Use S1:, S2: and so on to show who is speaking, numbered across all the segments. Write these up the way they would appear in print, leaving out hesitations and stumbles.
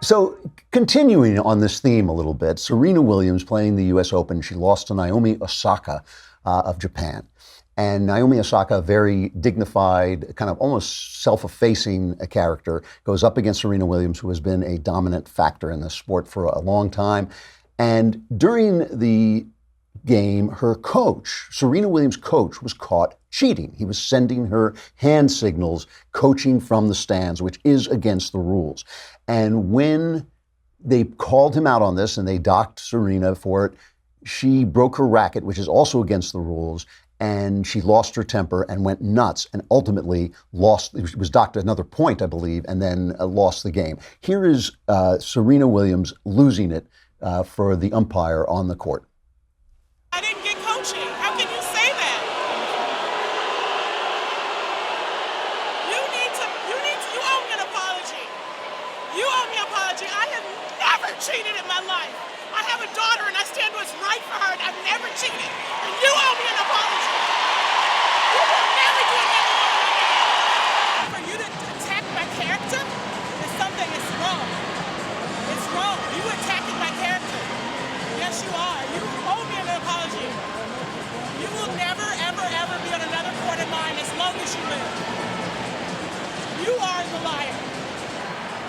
S1: So continuing on this theme a little bit, Serena Williams playing the U.S. Open, she lost to Naomi Osaka of Japan. And Naomi Osaka, a very dignified, kind of almost self-effacing character, goes up against Serena Williams, who has been a dominant factor in this sport for a long time. And during the game, her coach, Serena Williams' coach, was caught cheating. He was sending her hand signals, coaching from the stands, which is against the rules. And when they called him out on this and they docked Serena for it, she broke her racket, which is also against the rules, and she lost her temper and went nuts and ultimately lost. It was docked another point, I believe, and then lost the game. Here is Serena Williams losing it for the umpire on the court.
S2: I didn't get coaching. How can you say that? You owe me an apology. You owe me an apology. I have never cheated in my life. I have a daughter and I stand what's right for her, and I've never cheated. And you owe me an apology. You will never do it again. For you to attack my character is something that's wrong. It's wrong. You attacking my character. Yes, you are. You owe me an apology. You will never, ever, ever be on another court of mine as long as you live. You are the liar.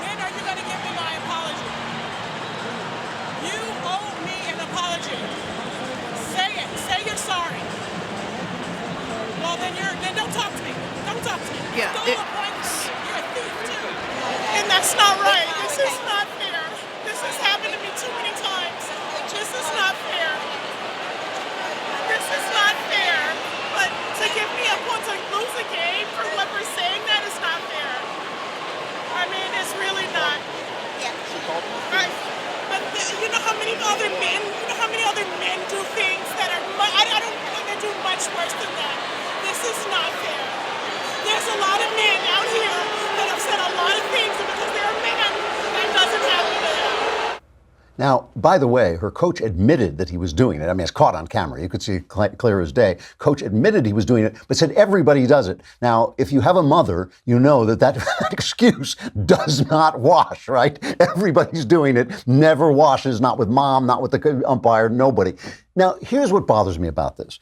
S2: When are you going to give me my apology? You owe me an apology. Say it. Say you're sorry. Well, then don't talk to me. Don't talk to me.
S3: Yeah.
S2: Don't appoint me. You're a thief too. And that's not right. This is not fair. This has happened to me too many times. This is not fair. This is not fair. But to give me a point to lose a game for what we're saying, that is not fair. I mean, it's really not. Right. But you know how many other men do things that are, I don't think they do much worse than that. This is not fair. There's a lot of men out here that have said a lot of things, and because they're men, that doesn't happen to them.
S1: Now, by the way, her coach admitted that he was doing it. I mean, it's caught on camera. You could see it clear as day. Coach admitted he was doing it, but said everybody does it. Now, if you have a mother, you know that excuse does not wash, right? Everybody's doing it, never washes, not with mom, not with the umpire, nobody. Now, here's what bothers me about this.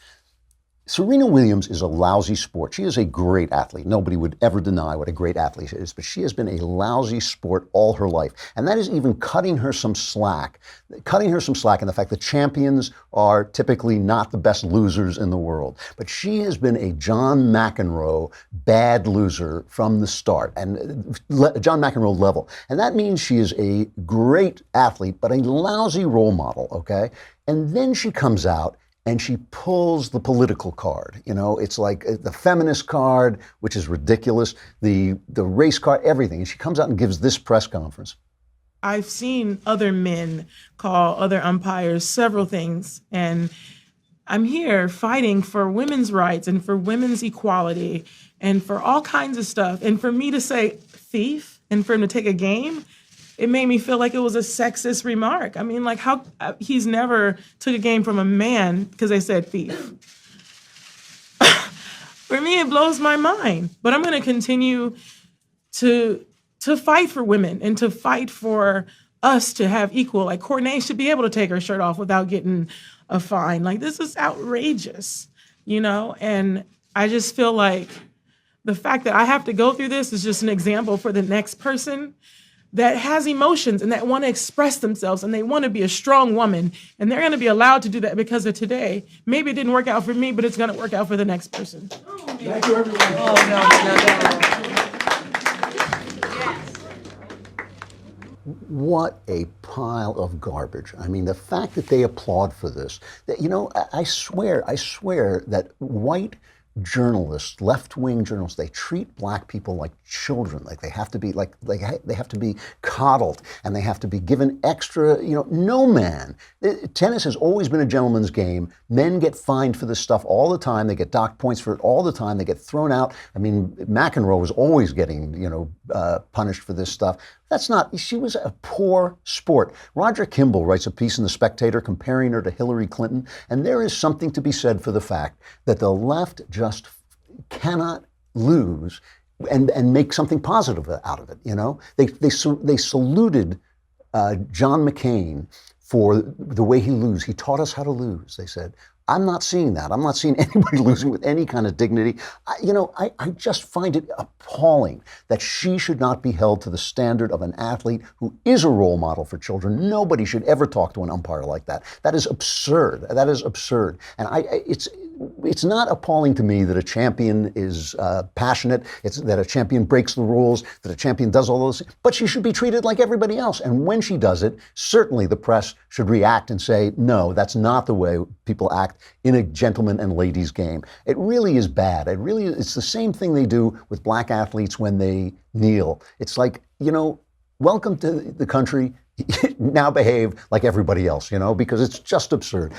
S1: Serena Williams is a lousy sport. She is a great athlete. Nobody would ever deny what a great athlete she is, but she has been a lousy sport all her life. And that is even cutting her some slack in the fact that champions are typically not the best losers in the world. But she has been a John McEnroe bad loser from the start, and John McEnroe level. And that means she is a great athlete, but a lousy role model, okay? And then she comes out and she pulls the political card. You know, it's like the feminist card, which is ridiculous, the race card, everything. And she comes out and gives this press conference.
S4: I've seen other men call other umpires several things, and I'm here fighting for women's rights and for women's equality and for all kinds of stuff. And for me to say thief and for him to take a game, it made me feel like it was a sexist remark. I mean, like how he's never took a game from a man because they said thief. For me, it blows my mind. But I'm going to continue to fight for women and to fight for us to have equal. Like Courtney should be able to take her shirt off without getting a fine. Like this is outrageous, you know? And I just feel like the fact that I have to go through this is just an example for the next person that has emotions and that want to express themselves and they want to be a strong woman, and they're going to be allowed to do that because of today. Maybe it didn't work out for me, but it's going to work out for the next person.
S3: Thank you, everyone. Oh, no.
S1: What a pile of garbage. I mean, the fact that they applaud for this, that, you know, I swear that white journalists, left-wing journalists, they treat black people like children, like they have to be they have to be coddled and they have to be given extra, you know, no man. Tennis has always been a gentleman's game. Men get fined for this stuff all the time. They get docked points for it all the time. They get thrown out. I mean, McEnroe was always getting, you know, punished for this stuff. That's not, she was a poor sport. Roger Kimball writes a piece in The Spectator comparing her to Hillary Clinton, and there is something to be said for the fact that the left just cannot lose and make something positive out of it, you know? They saluted John McCain for the way he loses. He taught us how to lose, they said. I'm not seeing that. I'm not seeing anybody losing with any kind of dignity. I just find it appalling that she should not be held to the standard of an athlete who is a role model for children. Nobody should ever talk to an umpire like that. That is absurd. That is absurd. And it's not appalling to me that a champion is passionate, that a champion breaks the rules, that a champion does all those things, but she should be treated like everybody else. And when she does it, certainly the press should react and say, no, that's not the way people act in a gentleman and ladies game. It really is bad. It's the same thing they do with black athletes when they kneel. It's like, welcome to the country. Now behave like everybody else, because it's just absurd.